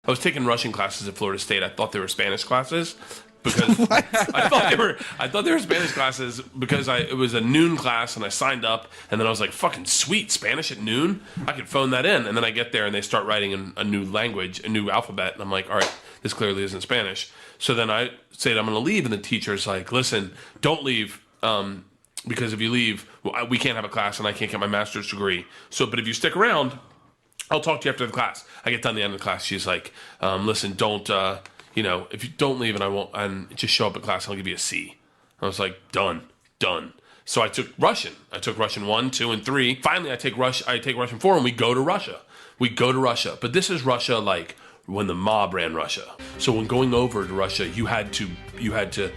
I was taking Russian classes at Florida State. I thought they were Spanish classes because I thought they were Spanish classes because it was a noon class and I signed up and then I was like, fucking sweet, Spanish at noon? I could phone that in. And then I get there and they start writing in a new language, a new alphabet. And I'm like, all right, this clearly isn't Spanish. So then I said, I'm going to leave. And the teacher's like, listen, don't leave. Because if you leave, we can't have a class and I can't get my master's degree. So, but if you stick around, I'll talk to you after the class. I get done the end of the class. She's like, listen, don't, if you don't leave and I won't, and just show up at class, I'll give you a C. I was like, done. So I took Russian. I took Russian 1, 2, and 3. Finally, I take Russian 4 and we go to Russia. But this is Russia like when the mob ran Russia. So when going over to Russia, you had to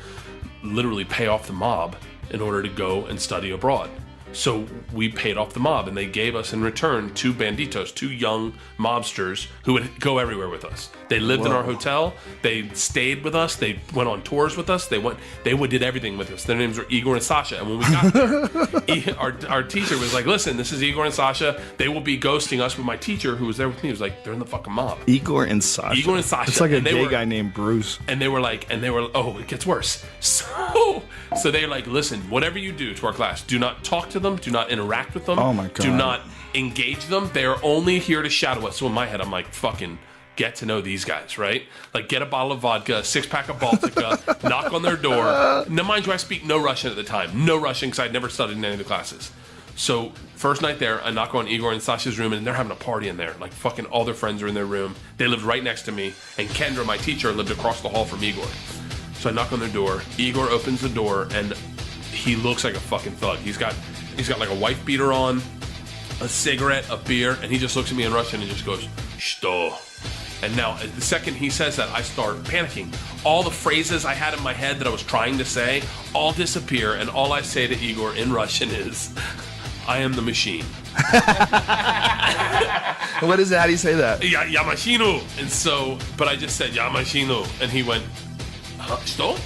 literally pay off the mob in order to go and study abroad. So we paid off the mob and they gave us in return 2 banditos, 2 young mobsters who would go everywhere with us. They lived in our hotel. They stayed with us. They went on tours with us. They did everything with us. Their names were Igor and Sasha. And when we got there, our teacher was like, listen, this is Igor and Sasha. They will be ghosting us. But my teacher who was there with me was like, they're in the fucking mob. Igor and Sasha. It's like a gay guy named Bruce. And they were oh, it gets worse. So they're like, listen, whatever you do to our class, do not talk to them. Do not interact with them. Oh my God. Do not engage them. They are only here to shadow us. So in my head, I'm like, fucking get to know these guys, right? Like get a bottle of vodka, 6-pack of Baltica, knock on their door. Now, mind you, I speak no Russian at the time. No Russian because I'd never studied in any of the classes. So first night there, I knock on Igor and Sasha's room and they're having a party in there. Like fucking all their friends are in their room. They lived right next to me. And Kendra, my teacher, lived across the hall from Igor. So I knock on their door. Igor opens the door and he looks like a fucking thug. He's got like a wife beater on, a cigarette, a beer, and he just looks at me in Russian and just goes, "Что?" And now, the second he says that, I start panicking. All the phrases I had in my head that I was trying to say all disappear, and all I say to Igor in Russian is, "I am the machine." What is that? How do you say that? Ya machinu. And so, but I just said, "Ya machinu," and he went, "Что?"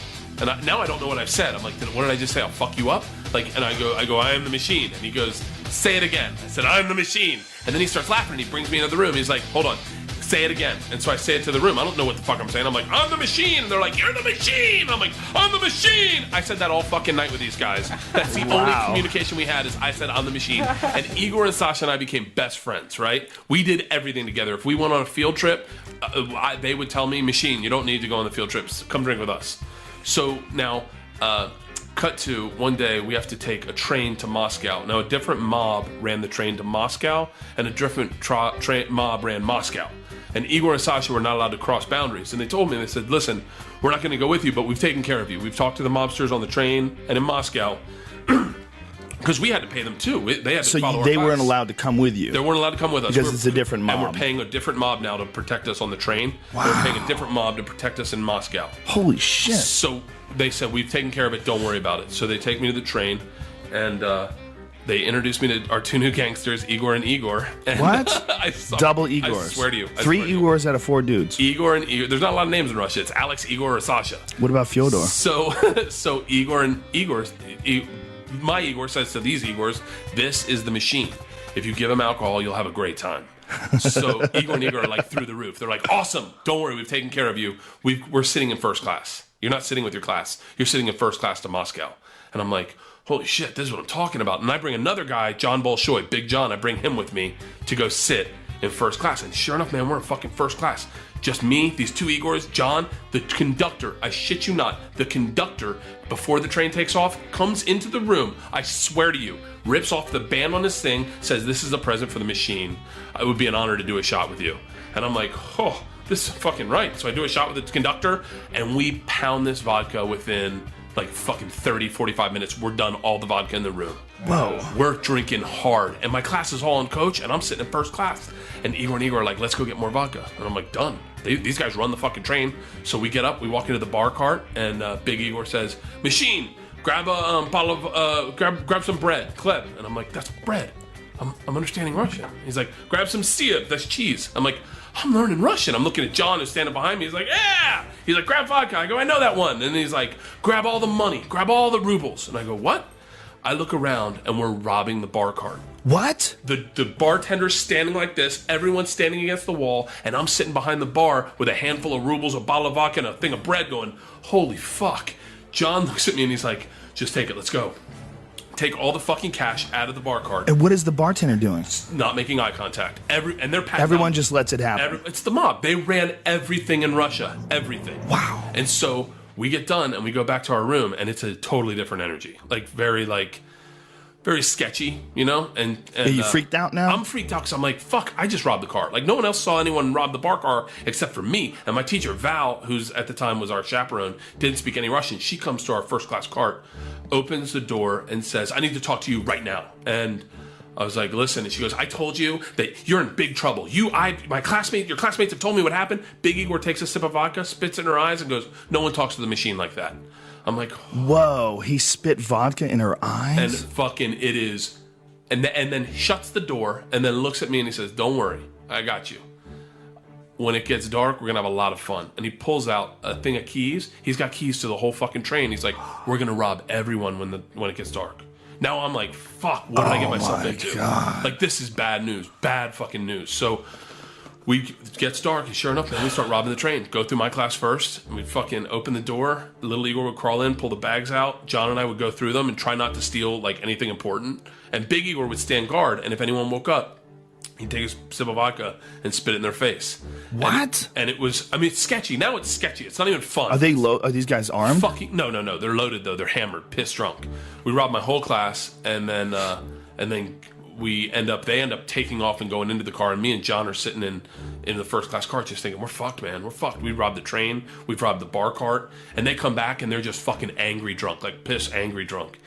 And now I don't know what I've said. I'm like, what did I just say? I'll fuck you up? Like, and I go, I am the machine. And he goes, say it again. I said, I'm the machine. And then he starts laughing and he brings me into the room. He's like, hold on, say it again. And so I say it to the room. I don't know what the fuck I'm saying. I'm like, I'm the machine. And they're like, you're the machine. I'm like, I'm the machine. I said that all fucking night with these guys. That's the only communication we had is I said, I'm the machine. And Igor and Sasha and I became best friends, right? We did everything together. If we went on a field trip, they would tell me, machine, you don't need to go on the field trips. Come drink with us. So now, cut to one day we have to take a train to Moscow. Now a different mob ran the train to Moscow and a different mob ran Moscow. And Igor and Sasha were not allowed to cross boundaries. And they told me, they said, listen, we're not going to go with you, but we've taken care of you. We've talked to the mobsters on the train and in Moscow. Because we had to pay them too. They had to follow our they class. weren't allowed to come with you. They weren't allowed to come with us. Because it's a different mob. And we're paying a different mob now to protect us on the train. Wow. We're paying a different mob to protect us in Moscow. Holy shit. So they said, we've taken care of it, don't worry about it. So they take me to the train and they introduced me to our 2 new gangsters, Igor and Igor. And what? Double Igors. I swear to you. 3 Igors out of 4 dudes. Igor and Igor. There's not a lot of names in Russia. It's Alex, Igor, or Sasha. What about Fyodor? So Igor and Igor's... My Igor says to these Igors, this is the machine. If you give him alcohol, you'll have a great time. So Igor and Igor are like through the roof. They're like, awesome. Don't worry. We've taken care of you. We're sitting in first class. You're not sitting with your class. You're sitting in first class to Moscow. And I'm like, holy shit, this is what I'm talking about. And I bring another guy, John Bolshoi, Big John. I bring him with me to go sit in first class. And sure enough, man, we're in fucking first class. Just me, these 2 Igors, John, the conductor, I shit you not, the conductor, before the train takes off, comes into the room, I swear to you, rips off the band on his thing, says, this is a present for the machine. It would be an honor to do a shot with you. And I'm like, oh, this is fucking right. So I do a shot with the conductor, and we pound this vodka within like fucking 30, 45 minutes. We're done all the vodka in the room. Whoa. We're drinking hard. And my class is all on coach, and I'm sitting in first class. And Igor and Igor are like, let's go get more vodka. And I'm like, done. These guys run the fucking train. So we get up, we walk into the bar cart, and Big Igor says, machine, grab a bottle of, grab some bread, Kleb. And I'm like, that's bread. I'm understanding Russian. He's like, grab some siev, that's cheese. I'm like, I'm learning Russian. I'm looking at John who's standing behind me. He's like, yeah. He's like, grab vodka. I go, I know that one. And he's like, grab all the money, grab all the rubles. And I go, what? I look around and we're robbing the bar cart. What? The bartender's standing like this, everyone's standing against the wall, and I'm sitting behind the bar with a handful of rubles, a bottle of vodka, and a thing of bread going, holy fuck. John looks at me and he's like, just take it, let's go. Take all the fucking cash out of the bar cart. And what is the bartender doing? Not making eye contact. And they're Everyone just lets it happen. It's the mob. They ran everything in Russia. Everything. Wow. And so we get done and we go back to our room and it's a totally different energy. Very sketchy, you know? And Are you freaked out now? I'm freaked out because I'm like, fuck, I just robbed the car. Like, no one else saw anyone rob the bar car except for me. And my teacher, Val, who's at the time was our chaperone, didn't speak any Russian. She comes to our first class cart, opens the door, and says, I need to talk to you right now. And I was like, listen. And she goes, I told you that you're in big trouble. Your classmates have told me what happened. Big Igor takes a sip of vodka, spits it in her eyes, and goes, no one talks to the machine like that. I'm like, whoa, he spit vodka in her eyes? And fucking it is. And then shuts the door and then looks at me and he says, don't worry, I got you. When it gets dark, we're going to have a lot of fun. And he pulls out a thing of keys. He's got keys to the whole fucking train. He's like, we're going to rob everyone when it gets dark. Now I'm like, fuck, what did I get myself into? God. Like, this is bad news. Bad fucking news. So it gets dark, and sure enough, then we start robbing the train. Go through my class first, and we'd fucking open the door. Little Igor would crawl in, pull the bags out. John and I would go through them and try not to steal, like, anything important. And Big Igor would stand guard, and if anyone woke up, he'd take a sip of vodka and spit it in their face. What? And it was, I mean, it's sketchy. Now it's sketchy. It's not even fun. Are these guys armed? Fucking, no. They're loaded, though. They're hammered, pissed drunk. We robbed my whole class, and then they end up taking off and going into the car, and me and John are sitting in the first class car just thinking, we're fucked, man, we're fucked. We robbed the train, we've robbed the bar cart, and they come back and they're just fucking angry drunk, like piss angry drunk.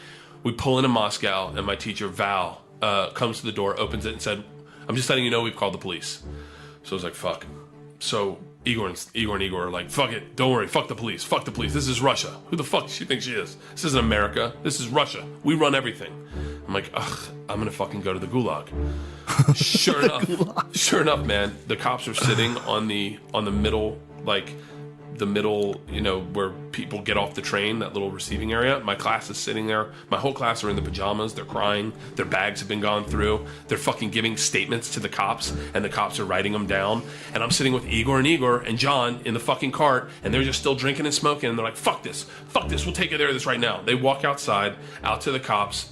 We pull into Moscow, and my teacher Val comes to the door, opens it, and said, I'm just letting you know we've called the police. So I was like, fuck. So Igor and Igor are like, fuck it, don't worry, fuck the police, this is Russia. Who the fuck does she think she is? This isn't America, this is Russia. We run everything. I'm like, ugh, I'm gonna fucking go to the gulag. Sure enough, man, the cops are sitting on the middle, like the middle, you know, where people get off the train, that little receiving area. My class is sitting there. My whole class are in the pajamas. They're crying. Their bags have been gone through. They're fucking giving statements to the cops, and the cops are writing them down. And I'm sitting with Igor and John in the fucking cart, and they're just still drinking and smoking. And they're like, fuck this, we'll take care of this right now. They walk outside, out to the cops,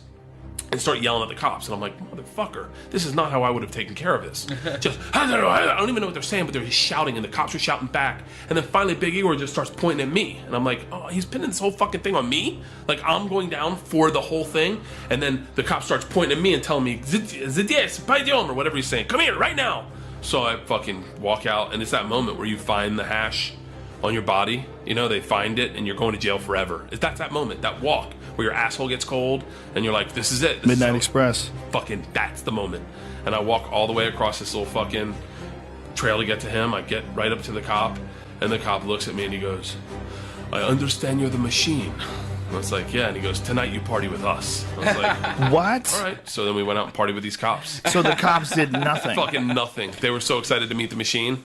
and start yelling at the cops. And I'm like, motherfucker, this is not how I would have taken care of this. Just, I don't even know what they're saying, but they're just shouting, and the cops are shouting back. And then finally Big Igor just starts pointing at me. And I'm like, oh, he's pinning this whole fucking thing on me? Like, I'm going down for the whole thing? And then the cop starts pointing at me and telling me, Zdes, paidyom, or whatever he's saying. Come here, right now. So I fucking walk out, and it's that moment where you find the hash on your body. You know, they find it, and you're going to jail forever. That's that moment, that walk, where your asshole gets cold, and you're like, this is it. Midnight Express. Fucking, that's the moment. And I walk all the way across this little fucking trail to get to him. I get right up to the cop, and the cop looks at me, and he goes, I understand you're the machine. I was like, yeah. And he goes, tonight you party with us. I was like, what? All right. So then we went out and partied with these cops. So the cops did nothing. Fucking nothing. They were so excited to meet the machine.